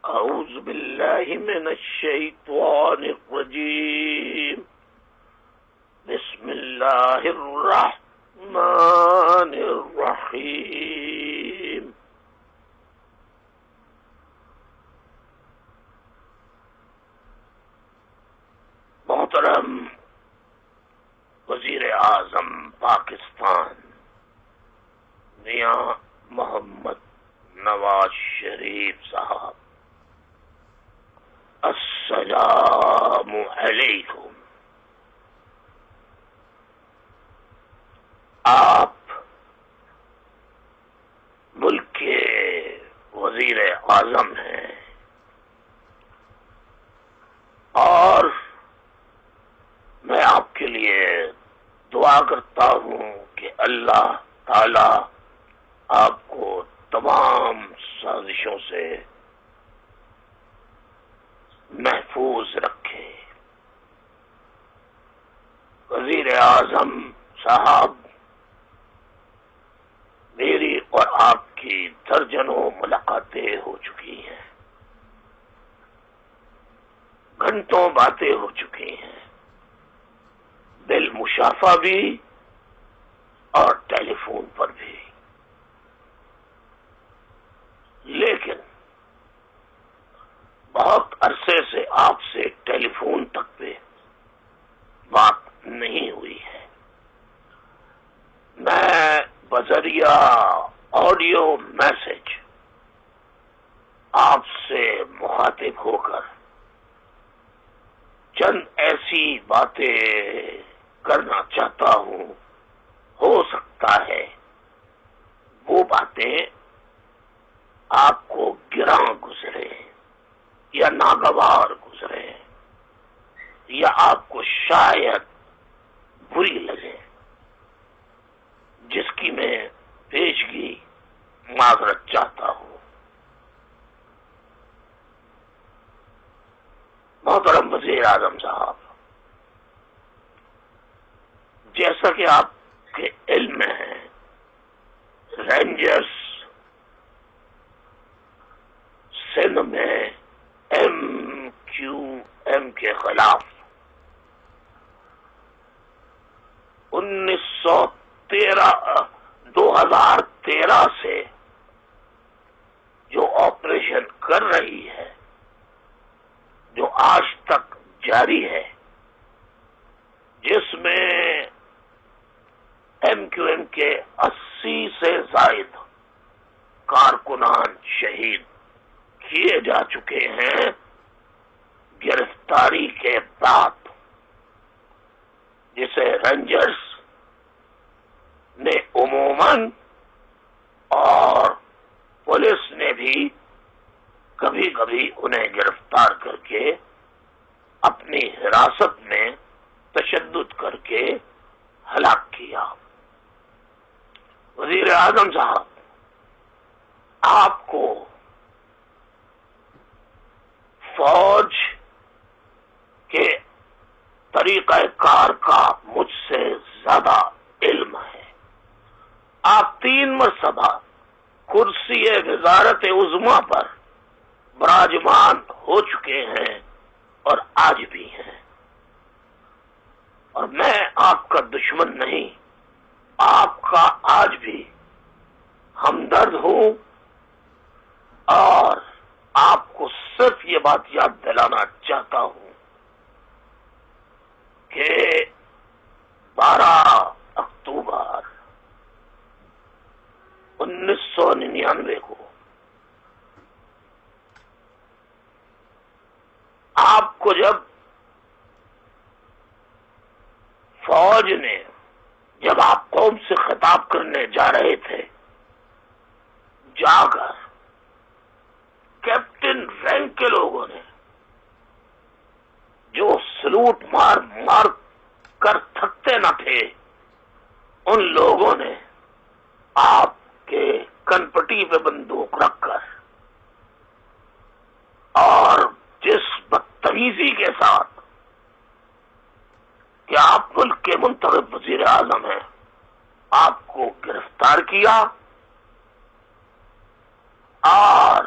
أعوذ بالله من الشيطان الرجيم. بسم الله الرحمن الرحيم. محترم وزیر اعظم پاکستان میاں محمد نواز شریف صاحب، السلام علیکم. آپ ملک کے وزیر اعظم ہیں اور میں آپ کے لیے دعا کرتا ہوں کہ اللہ تعالی آپ کو تمام سازشوں سے محفوظ رکھے. وزیر اعظم صاحب، میری اور آپ کی درجنوں ملاقاتیں ہو چکی ہیں، گھنٹوں باتیں ہو چکی ہیں، بالمشافہ بھی اور ٹیلی فون پر بھی. لیکن بہت عرصے سے آپ سے ٹیلی فون تک پہ بات نہیں ہوئی ہے. میں بذریعہ آڈیو میسج آپ سے مخاطب ہو کر چند ایسی باتیں کرنا چاہتا ہوں. ہو سکتا ہے وہ باتیں آپ کو گراں گزرے یا ناگوار گزرے یا آپ کو شاید بری لگے، جس کی میں پیشگی معذرت چاہتا ہوں. محترم وزیر اعظم صاحب، جیسا کہ آپ کے علم میں ہے، رینجرز سندھ میں MQM کے خلاف 2013 سے جو آپریشن کر رہی ہے، جو آج تک جاری ہے، جس میں MQM کے 80 سے زائد کارکنان شہید کیے جا چکے ہیں. گرفتاری کے بعد جسے رینجرز نے عموماً اور پولیس نے بھی کبھی کبھی انہیں گرفتار کر کے اپنی حراست میں تشدد کر کے ہلاک کیا. وزیر اعظم صاحب، آپ کو فوج کے طریقہ کار کا مجھ سے زیادہ علم ہے. آپ 3 مرتبہ کرسی وزارت عظمیٰ پر براجمان ہو چکے ہیں اور آج بھی ہیں. اور میں آپ کا دشمن نہیں، آپ کا آج بھی ہمدرد ہوں، اور آپ کو صرف یہ بات یاد دلانا چاہتا ہوں کہ 12 اکتوبر 1999 کو آپ کو جب فوج نے، جب آپ قوم سے خطاب کرنے جا رہے تھے، جا کر کیپٹن رینک کے لوگوں نے جو سلوٹ مار مار کر تھکتے نہ تھے، ان لوگوں نے آپ کے کنپٹی پہ بندوق رکھ کر اور جس بدتمیزی کے ساتھ کہ آپ ملک کے منتخب وزیر اعظم ہیں، آپ کو گرفتار کیا اور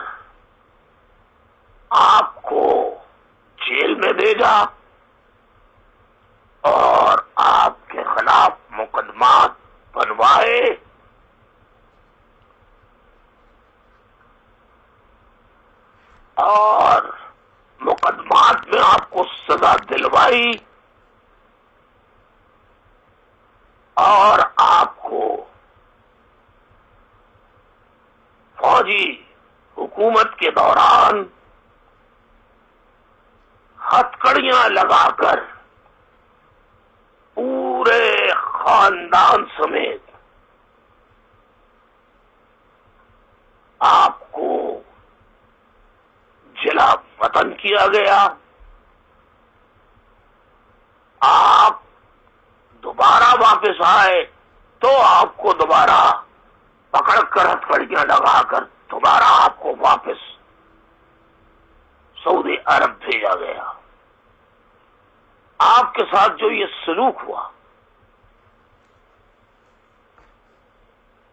بھیجا اور آپ کے خلاف مقدمات بنوائے، اور مقدمات میں آپ کو سزا دلوائی، اور آپ کو فوجی حکومت کے دوران ہتھکڑیاں لگا کر پورے خاندان سمیت آپ کو جلا وطن کیا گیا۔ آپ دوبارہ واپس آئے تو آپ کو دوبارہ پکڑ کر ہتھکڑیاں لگا کر دوبارہ آپ کو واپس سعودی عرب بھیجا گیا۔ آپ کے ساتھ جو یہ سلوک ہوا،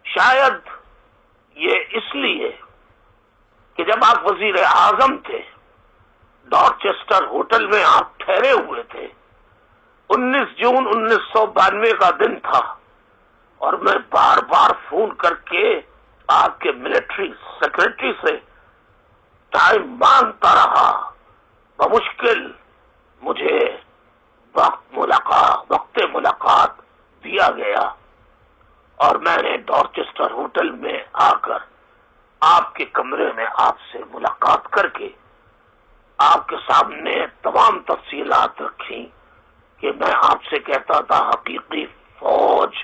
شاید یہ اس لیے کہ جب آپ وزیر اعظم تھے، ڈارچسٹر ہوٹل میں آپ ٹھہرے ہوئے تھے، 19 جون 1992 کا دن تھا، اور میں بار بار فون کر کے آپ کے ملٹری سیکرٹری سے ٹائم مانگتا رہا، بمشکل مجھے وقت ملاقات دیا گیا، اور میں نے ڈارچسٹر ہوٹل میں آ کر آپ کے کمرے میں آپ سے ملاقات کر کے آپ کے سامنے تمام تفصیلات رکھی کہ میں آپ سے کہتا تھا حقیقی فوج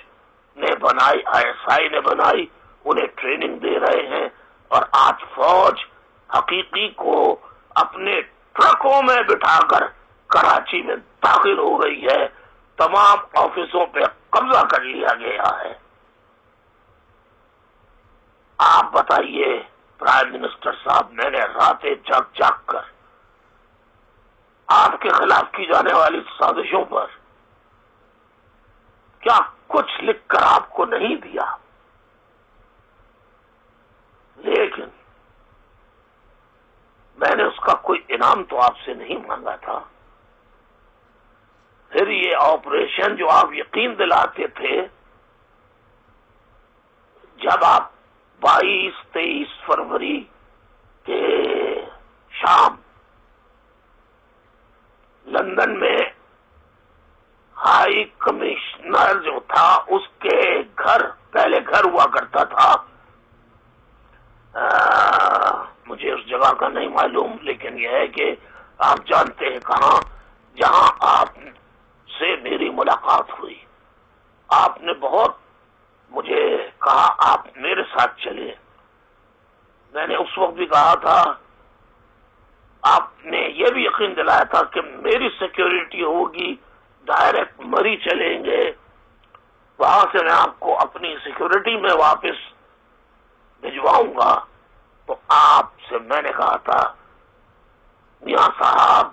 نے بنائی، ISI نے بنائی، انہیں ٹریننگ دے رہے ہیں، اور آج فوج حقیقی کو اپنے ٹرکوں میں بٹھا کر کراچی میں داخل ہو گئی ہے، تمام آفسوں پہ قبضہ کر لیا گیا ہے۔ آپ بتائیے پرائم منسٹر صاحب، میں نے راتیں جاگ جاگ کر آپ کے خلاف کی جانے والی سازشوں پر کیا کچھ لکھ کر آپ کو نہیں دیا؟ لیکن میں نے اس کا کوئی انعام تو آپ سے نہیں مانگا تھا۔ پھر یہ آپریشن جو آپ یقین دلاتے تھے، جب آپ 22-23 فروری کے شام لندن میں ہائی کمشنر جو تھا اس کے گھر، پہلے گھر ہوا کرتا تھا، مجھے اس جگہ کا نہیں معلوم، لیکن یہ ہے کہ آپ جانتے ہیں کہاں، جہاں آپ سے میری ملاقات ہوئی، آپ نے بہت مجھے کہا آپ میرے ساتھ چلے۔ میں نے اس وقت بھی کہا تھا، آپ نے یہ بھی یقین دلایا تھا کہ میری سیکیورٹی ہوگی، ڈائریکٹ مری چلیں گے، وہاں سے میں آپ کو اپنی سیکیورٹی میں واپس بھجواؤں گا۔ تو آپ سے میں نے کہا تھا، میاں صاحب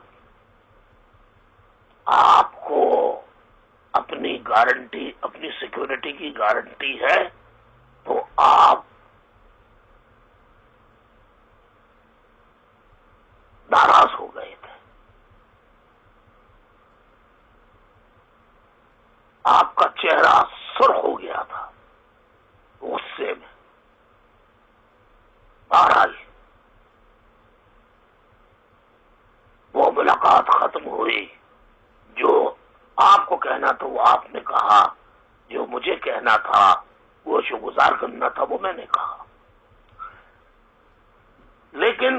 آپ کو اپنی گارنٹی، اپنی سیکیورٹی کی گارنٹی ہے، تو آپ ناراض ہو گئے تھے، آپ کا چہرہ سرخ ہو گیا تھا غصے میں۔ بہرحال وہ ملاقات ختم ہوئی، جو آپ کو کہنا تھا وہ آپ نے کہا، جو مجھے کہنا تھا، وہ شکرگزار کرنا تھا، وہ میں نے کہا۔ لیکن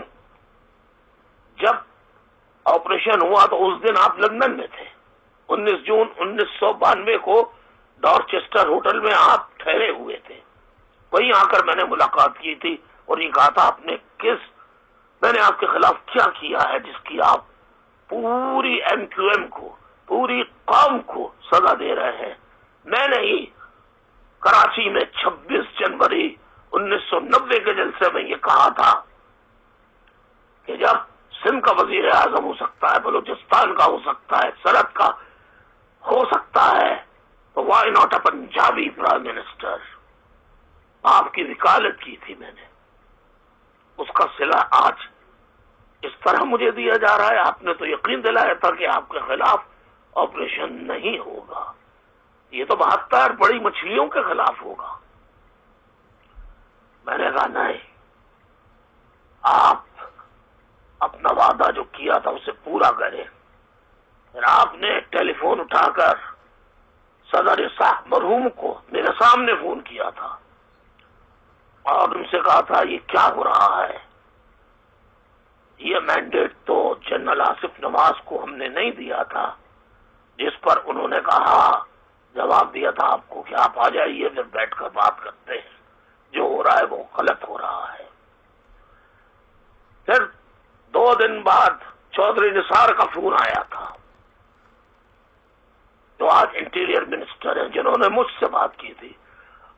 جب آپریشن ہوا تو اس دن آپ لندن میں تھے، 19 جون 1992 کو ڈارچسٹر ہوٹل میں آپ ٹھہرے ہوئے تھے، وہیں آ کر میں نے ملاقات کی تھی اور یہ کہا تھا میں نے آپ کے خلاف کیا کیا ہے جس کی آپ پوری MQM کو، پوری قوم کو سزا دے رہے ہیں۔ میں نے ہی کراچی میں 26 جنوری 1990 کے جلسے میں یہ کہا تھا کہ جب سندھ کا وزیر اعظم ہو سکتا ہے، بلوچستان کا ہو سکتا ہے، سرحد کا ہو سکتا ہے، تو why not a Punjabi prime minister? آپ کی وکالت کی تھی میں نے، اس کا صلہ آج اس طرح مجھے دیا جا رہا ہے. آپ نے تو یقین دلایا تھا کہ آپ کے خلاف آپریشن نہیں ہوگا, یہ تو 72 بڑی مچھلیوں کے خلاف ہوگا. میں نے کہا نہیں, آپ اپنا وعدہ جو کیا تھا اسے پورا کریں. پھر آپ نے ٹیلی فون اٹھا کر صدر صاحب مرحوم کو میرے سامنے فون کیا تھا اور ان سے کہا تھا یہ کیا ہو رہا ہے, یہ مینڈیٹ تو جنرل آصف نواز کو ہم نے نہیں دیا تھا, جس پر انہوں نے کہا, جواب دیا تھا آپ کو کہ آپ آ جائیے پھر بیٹھ کر بات کرتے ہیں, جو ہو رہا ہے وہ غلط ہو رہا ہے. پھر 2 دن بعد چودھری نثار کا فون آیا تھا, جو آج انٹیریئر منسٹر ہیں, جنہوں نے مجھ سے بات کی تھی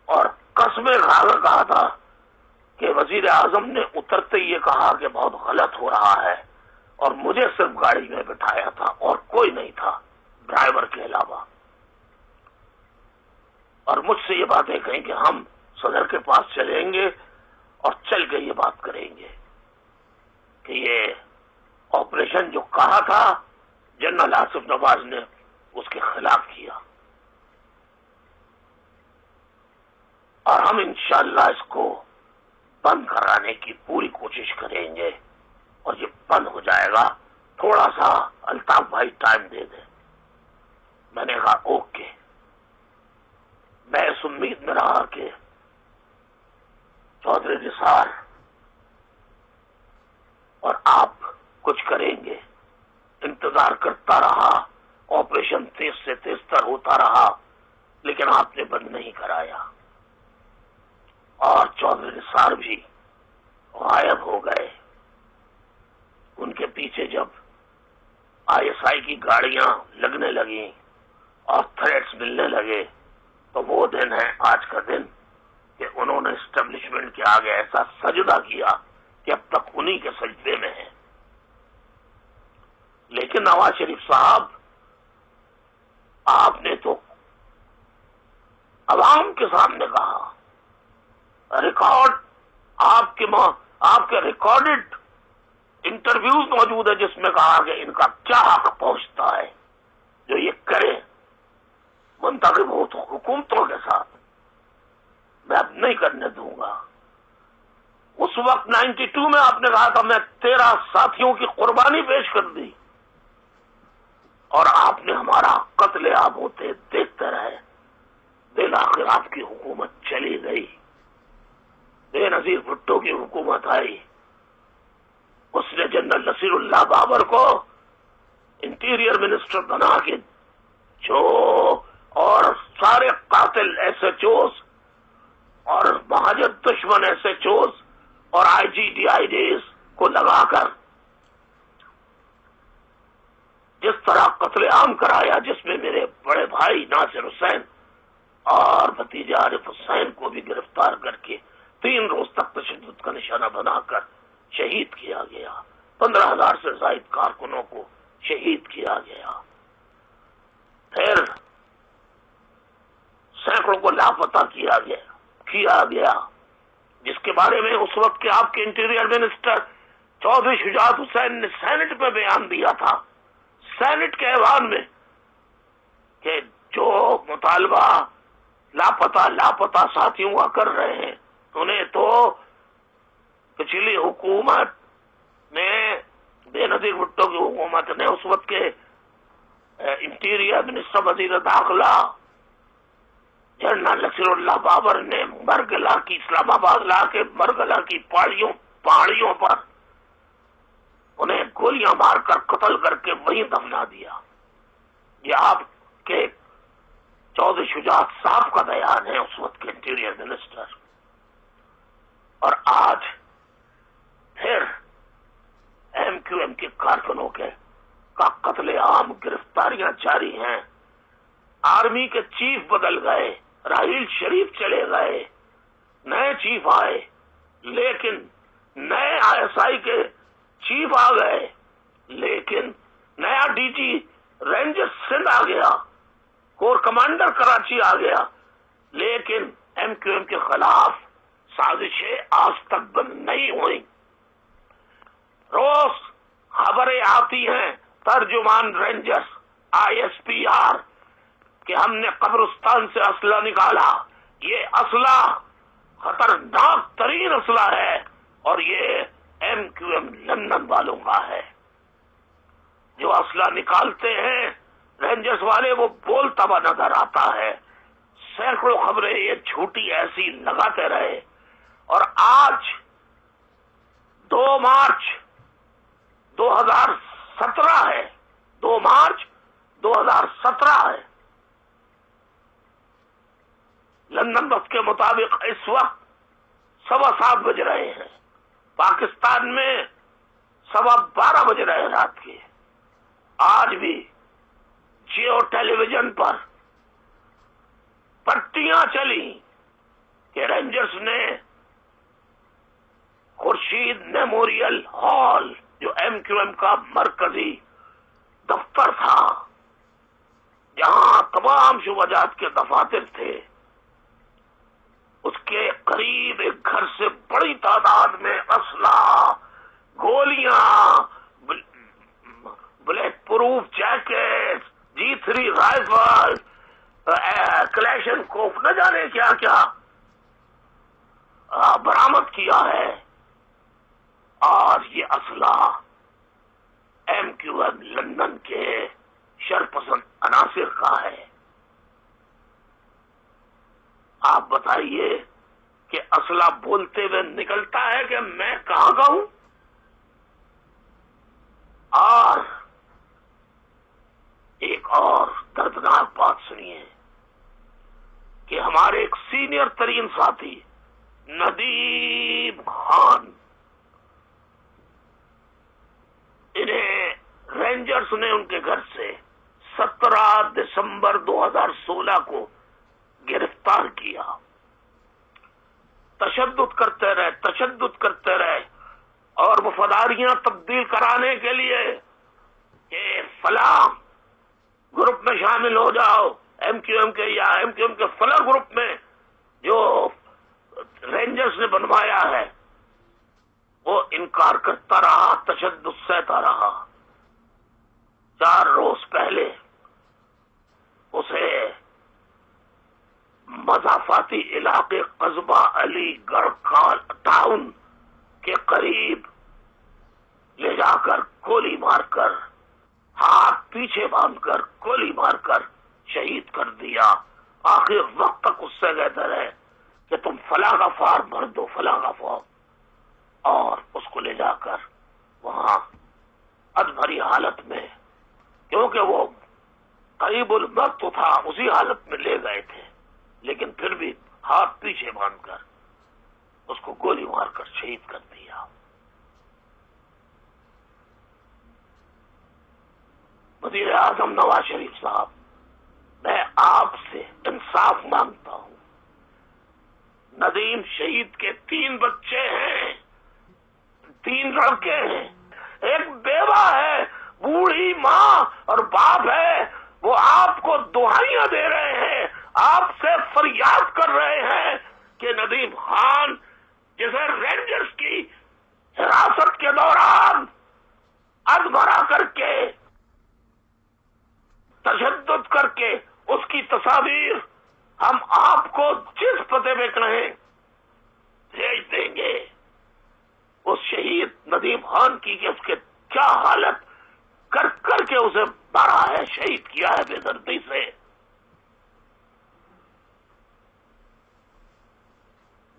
اور قسمیں کھا کر کہا تھا کہ وزیر اعظم نے اترتے یہ کہا کہ بہت غلط ہو رہا ہے, اور مجھے صرف گاڑی میں بٹھایا تھا اور کوئی نہیں تھا ڈرائیور کے علاوہ. اور مجھ سے یہ باتیں کہیں کہ ہم صدر کے پاس چلیں گے اور چل کے یہ بات کریں گے کہ یہ آپریشن جو کہا تھا جنرل آصف نواز نے اس کے خلاف کیا, اور ہم انشاءاللہ اس کو بند کرانے کی پوری کوشش کریں گے, اور یہ بند ہو جائے گا. تھوڑا سا الطاف بھائی ٹائم دے دیں. میں نے کہا اوکے. میں اس امید میں رہا کہ چودھری نثار اور آپ کچھ کریں گے. انتظار کرتا رہا, آپریشن تیز سے تیز تر ہوتا رہا, لیکن آپ نے بند نہیں کرایا, اور چودھری نثار بھی غائب ہو گئے. ان کے پیچھے جب ISI کی گاڑیاں لگنے لگیں اور تھریٹس ملنے لگے, تو وہ دن ہے آج کا دن کہ انہوں نے اسٹیبلشمنٹ کے آگے ایسا سجدہ کیا کہ اب تک انہی کے سجدے میں ہیں. لیکن نواز شریف صاحب, آپ نے تو عوام کے سامنے کہا, ریکارڈ آپ کے ریکارڈڈ انٹرویوز موجود ہے جس میں کہا کہ ان کا کیا حق پہنچتا ہے جو یہ کرے منتخب ہو تو حکومتوں کے ساتھ, میں اب نہیں کرنے دوں گا. اس وقت 92 میں آپ نے کہا تھا میں 13 ساتھیوں کی قربانی پیش کر دی, اور آپ نے ہمارا قتل عام ہوتے دیکھتے رہے. بالآخر آپ کی حکومت چلی گئی, بے نظیر بھٹو کی حکومت آئی. اس نے جنرل نصیر اللہ بابر کو انٹیریئر منسٹر بنا کے جو اور سارے قاتل SHOs اور مہاجر دشمن SHOs اور IGDIDs کو لگا کر جس طرح قتل عام کرایا, جس میں میرے بڑے بھائی ناصر حسین اور بھتیجا عارف حسین کو بھی گرفتار کر کے 3 روز تک تشدد کا نشانہ بنا کر شہید کیا گیا. 15,000 سے زائد کارکنوں کو شہید کیا گیا. پھر سینکڑوں کو لاپتہ کیا گیا, جس کے بارے میں اس وقت کے آپ کے انٹیریئر منسٹر چودھری شجاعت حسین نے سینٹ میں بیان دیا تھا, سینٹ کے ایوان میں, کہ جو مطالبہ لاپتہ ساتھیوں کا کر رہے ہیں انہیں تو پچھلی حکومت میں بے نظیر بھٹو کی حکومت نے اس وقت کے انٹیریئر منسٹر وزیر داخلہ جنرل نصیر اللہ بابر نے مرگلا کی اسلام آباد لا کے مرگلا کی پہاڑیوں پر انہیں گولیاں مار کر قتل کر کے وہیں دفنا دیا. یہ آپ کے چودھری شجاعت صاحب کا بیان ہے, اس وقت کے انٹیریئر منسٹر. اور آج پھر MQM کے کارکنوں کا قتل عام, گرفتاریاں جاری ہیں. آرمی کے چیف بدل گئے, راحیل شریف چلے گئے, نئے چیف آئے, لیکن نئے ISI کے چیف آ گئے, لیکن نیا DG رینجر سندھ آ گیا, کور کمانڈر کراچی آ گیا, لیکن MQM کے خلاف سازشیں آج تک بند نہیں ہوئی. روز خبریں آتی ہیں ترجمان رینجرز ISPR کہ ہم نے قبرستان سے اسلحہ نکالا. یہ اسلحہ خطرناک ترین اسلحہ ہے اور یہ MQM لندن والوں کا ہے. جو اسلحہ نکالتے ہیں رینجرز والے وہ بولتا ہوا نظر آتا ہے. سینکڑوں خبریں یہ جھوٹی ایسی لگاتے رہے اور آج 2 مارچ 2017 ہے. 2 مارچ 2017 ہے. لندن وقت کے مطابق اس وقت 7:15 بج رہے ہیں. پاکستان میں 12:15 بج رہے ہیں رات کے. آج بھی جیو ٹیلی ویژن پر پٹیاں چلی کہ رینجرز نے خورشید میموریل ہال جو MQM کا مرکزی دفتر تھا جہاں تمام شعبہ جات کے دفاتر تھے، اس کے قریب ایک گھر سے بڑی تعداد میں اسلحہ، گولیاں، bulletproof jacket, G3 rifle, Kalashnikov, نہ جانے کیا کیا برآمد کیا ہے. اور یہ اسلحہ MQM لندن کے شرپسند عناصر کا ہے. آپ بتائیے کہ اسلحہ بولتے ہوئے نکلتا ہے کہ میں کہاں کا ہوں. اور ایک اور دردناک بات سنیے کہ ہمارے ایک سینئر ترین ساتھی ندیم خان، انہیں رینجرز نے ان کے گھر سے 17 دسمبر 2016 کو گرفتار کیا. تشدد کرتے رہے اور وفاداریاں تبدیل کرانے کے لیے کہ فلاں گروپ میں شامل ہو جاؤ، MQM کے یا MQM کے فلاں گروپ میں جو رینجرز نے بنوایا ہے، وہ انکار کرتا رہا، تشدد سہتا رہا. 4 روز پہلے اسے مضافاتی علاقے قصبہ علی گڑھ ٹاؤن کے قریب لے جا کر گولی مار کر، ہاتھ پیچھے باندھ کر گولی مار کر شہید کر دیا. آخر وقت تک اس سے کہتے رہے کہ تم فلاں کا فارم بھر دو، فلاں کا فارم، اور اس کو لے جا کر وہاں ادبھری حالت میں، کیونکہ وہ قریب الموت تو تھا، اسی حالت میں لے گئے تھے، لیکن پھر بھی ہاتھ پیچھے باندھ کر اس کو گولی مار کر شہید کر دیا. وزیر اعظم نواز شریف صاحب، میں آپ سے انصاف مانگتا ہوں. ندیم شہید کے 3 بچے ہیں، 3 لڑکے ہیں، ایک بیوہ ہے، بوڑھی ماں اور باپ ہے. وہ آپ کو دعائیاں دے رہے ہیں، آپ سے فریاد کر رہے ہیں کہ ندیم خان جسے رینجرز کی حراست کے دوران ادبھرا کر کے، تشدد کر کے، اس کی تصاویر ہم آپ کو جس پتے پہ کہیں بھیج دیں گے. اس شہید ندیم خان کی کہ اس کے کیا حالت کر کے اسے مارا ہے، شہید کیا ہے بے دردی سے.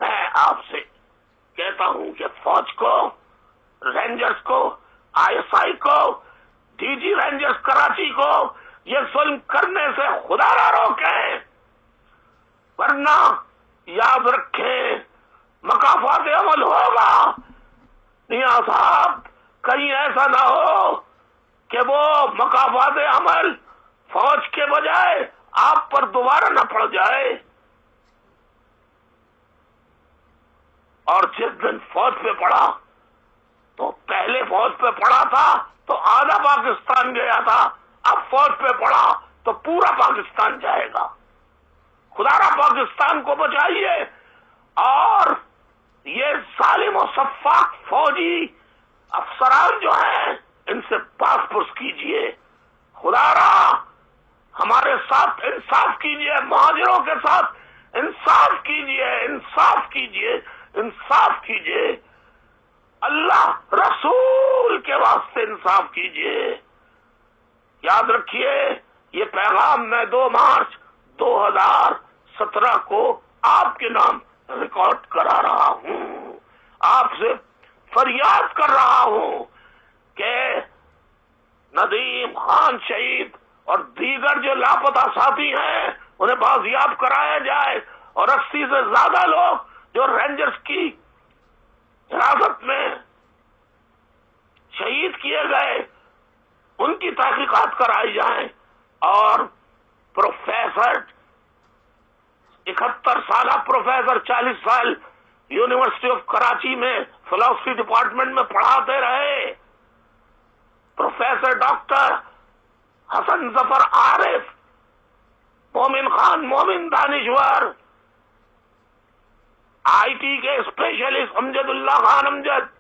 میں آپ سے کہتا ہوں کہ فوج کو، رینجرز کو، ISI کو، DG رینجرز کراچی کو یہ ظلم کرنے سے خدا نہ روکیں، ورنہ یاد رکھیں مکافات عمل ہوگا. میاں صاحب، کہیں ایسا نہ ہو کہ وہ مکافات عمل فوج کے بجائے آپ پر دوبارہ نہ پڑ جائے. اور جس دن فوج پہ پڑا تو پہلے فوج پہ پڑا تھا تو آدھا پاکستان گیا تھا، اب فوج پہ پڑا تو پورا پاکستان جائے گا. خدا را پاکستان کو بچائیے. اور یہ ظالم و سفاک فوجی افسران جو ہیں ان سے پاس پرس کیجئے. خدا را ہمارے ساتھ انصاف کیجئے, مہاجروں کے ساتھ انصاف کیجئے, انصاف کیجئے, انصاف کیجئے. اللہ رسول کے واسطے انصاف کیجئے. یاد رکھیے یہ پیغام میں 2 مارچ 2017 کو آپ کے نام ریکارڈ کرا رہا ہوں. آپ سے فریاد کر رہا ہوں کہ ندیم خان شہید اور دیگر جو لاپتہ ساتھی ہیں انہیں بازیاب کرایا جائے, اور 80 سے زیادہ لوگ جو رینجرز کی حراست میں شہید کیے گئے ان کی تحقیقات کرائی جائیں, اور پروفیسر 71 سالہ پروفیسر 40 سال یونیورسٹی آف کراچی میں فلسفی ڈپارٹمنٹ میں پڑھاتے رہے, پروفیسر ڈاکٹر حسن ظفر عارف, مومن خان مومن دانشور, آئی ٹی کے اسپیشلسٹ امجد اللہ خان امجد,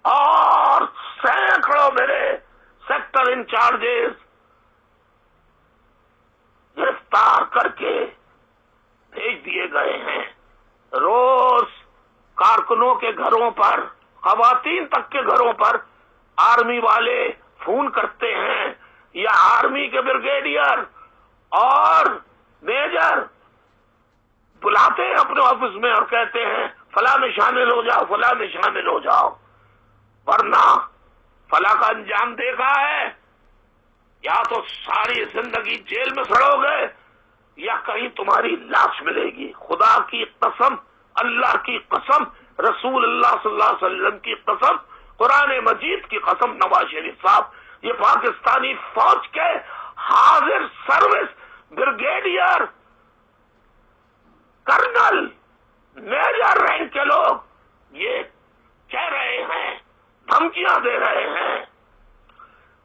اور سینکڑوں میرے سیکٹر انچارجز گرفتار کر کے بھیج دیے گئے ہیں. روز کارکنوں کے گھروں پر, خواتین تک کے گھروں پر آرمی والے فون کرتے ہیں, یا آرمی کے بریگیڈیئر اور میجر بلاتے ہیں اپنے آفس میں اور کہتے ہیں فلاں میں شامل ہو جاؤ, فلاں میں شامل ہو جاؤ, ورنہ فلاں کا انجام دیکھا ہے, یا تو ساری زندگی جیل میں سڑو گے یا کہیں تمہاری لاش ملے گی. خدا کی قسم, اللہ کی قسم, رسول اللہ صلی اللہ علیہ وسلم کی قسم, قرآن مجید کی قسم, نواز شریف صاحب یہ پاکستانی فوج کے حاضر service brigadier, colonel, major rank کے لوگ یہ کہہ رہے ہیں, دھمکیاں دے رہے ہیں.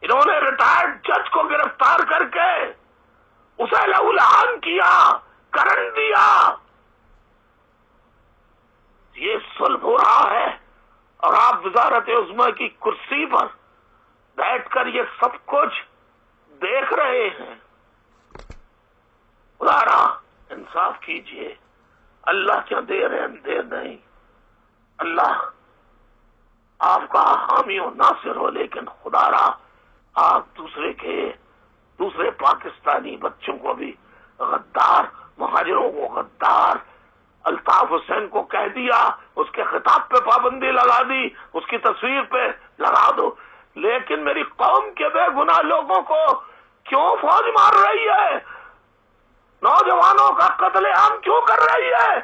انہوں نے ریٹائرڈ جج کو گرفتار کر کے اسے لہولہان کیا, کرنٹ دیا. یہ ظلم ہو رہا ہے اور آپ وزارت عظمیٰ کی کرسی پر بیٹھ کر یہ سب کچھ دیکھ رہے ہیں. خدا انصاف کیجئے. اللہ کیا دیر ہے, دیر نہیں. اللہ آپ کا حامی و ناصر ہو, لیکن خدا را آپ دوسرے پاکستانی بچوں کو بھی غدار, مہاجروں کو غدار, الطاف حسین کو کہہ دیا, اس کے خطاب پہ پابندی لگا دی, اس کی تصویر پہ لگا دو, لیکن میری قوم کے بے گناہ لوگوں کو کیوں فوج مار رہی ہے, نوجوانوں کا قتل عام کیوں کر رہی ہے,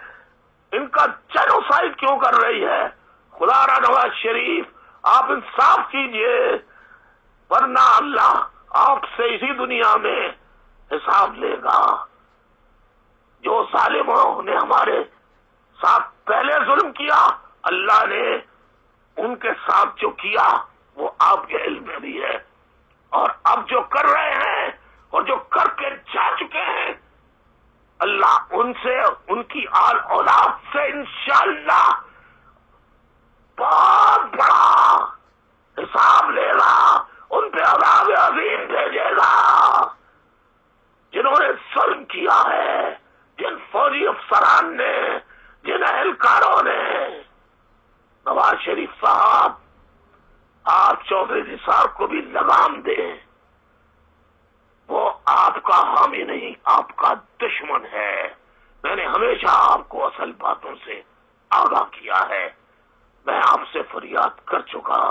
ان کا جینوسائیڈ کیوں کر رہی ہے. خدا را نواز شریف آپ انصاف کیجئے, ورنہ اللہ آپ سے اسی دنیا میں حساب لے گا. جو ظالموں نے ہمارے ساتھ پہلے ظلم کیا, اللہ نے ان کے ساتھ جو کیا وہ آپ کے علم میں بھی ہے, اور اب جو کر رہے ہیں اور جو کر کے جا چکے ہیں, اللہ ان سے, ان کی آل اولاد سے انشاءاللہ بہت بڑا حساب لے گا, ان پہ عذاب عظیم بھیجے گا. جنہوں نے ظلم کیا ہے, جن فوجی افسران نے, جن اہلکاروں نے. نواز شریف صاحب آپ چودھری نثار کو بھی لگام دیں, وہ آپ کا حامی نہیں, آپ کا دشمن ہے. میں نے ہمیشہ آپ کو اصل باتوں سے آگاہ کیا ہے. میں آپ سے فریاد کر چکا.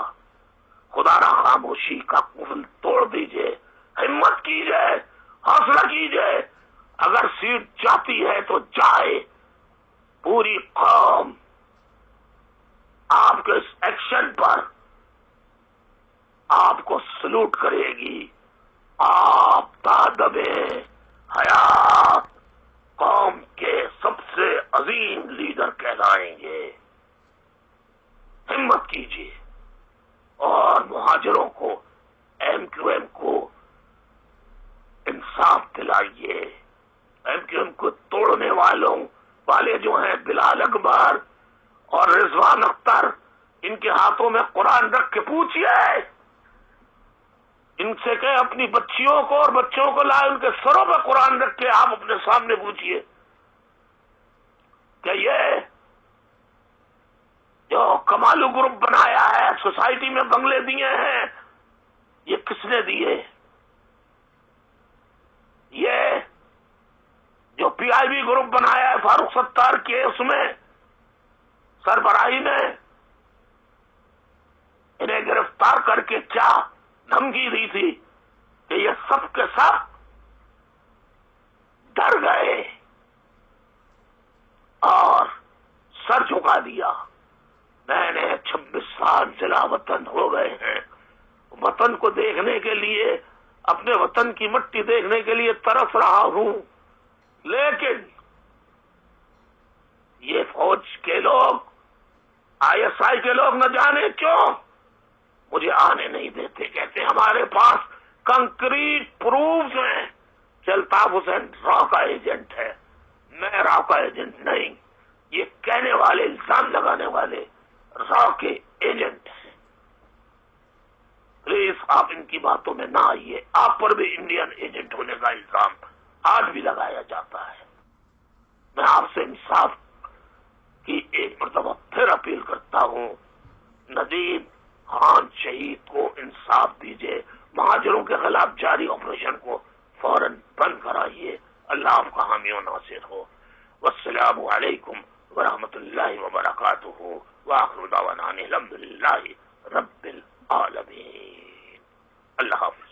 خدا را خاموشی کا قفل توڑ دیجئے, ہمت کیجئے, حوصلہ کیجئے. اگر سیٹ جاتی ہے تو جائے. پوری قوم آپ کے اس ایکشن پر آپ کو سلوٹ کرے گی. آپ تادب حیات قوم کے سب سے عظیم لیڈر کہلائیں گے. ہمت کیجیے اور مہاجروں کو, ایم کیو ایم کو انصاف دلائیے. ایم کیو ایم کو توڑنے والے جو ہیں بلال اکبر اور رضوان اختر, ان کے ہاتھوں میں قرآن رکھ کے پوچھئے، ان سے کہ اپنی بچیوں کو اور بچوں کو لائے، ان کے سروں پہ قرآن رکھ کے آپ اپنے سامنے پوچھئے کہ یہ جو کمالو گروپ بنایا ہے، سوسائٹی میں بنگلے دیے ہیں، یہ کس نے دیے؟ یہ جو پی آئی بی گروپ بنایا ہے فاروق ستار کے، اس میں سربراہی نے انہیں گرفتار کر کے کیا دھمکی دی تھی کہ یہ سب کے سب ڈر گئے اور سر جھکا دیا۔ میں نے 26 سال ضلع وطن ہو گئے ہیں، وطن کو دیکھنے کے لیے، اپنے وطن کی مٹی دیکھنے کے لیے ترس رہا ہوں، لیکن یہ فوج کے لوگ، آئی ایس آئی کے لوگ نہ جانے کیوں مجھے آنے نہیں دیتے، کہتے ہمارے پاس کنکریٹ پروفز ہیں کہ الطاف حسین را کا ایجنٹ ہے۔ میں را کا ایجنٹ نہیں، یہ کہنے والے، الزام لگانے والے را کے ایجنٹ ہیں۔ پلیز آپ ان کی باتوں میں نہ آئیے، آپ پر بھی انڈین ایجنٹ ہونے کا الزام آج بھی لگایا جاتا ہے۔ میں آپ سے انصاف کی ایک مرتبہ پھر اپیل کرتا ہوں، ندیم خان شہید کو انصاف دیجیے، مہاجروں کے خلاف جاری آپریشن کو فوراً بند کرائیے۔ اللہ آپ کا حامی و ناصر ہو۔ والسلام علیکم ورحمۃ اللہ وبرکاتہ، وآخر دعوانا الحمد للہ رب العالمین۔ اللہ حافظ۔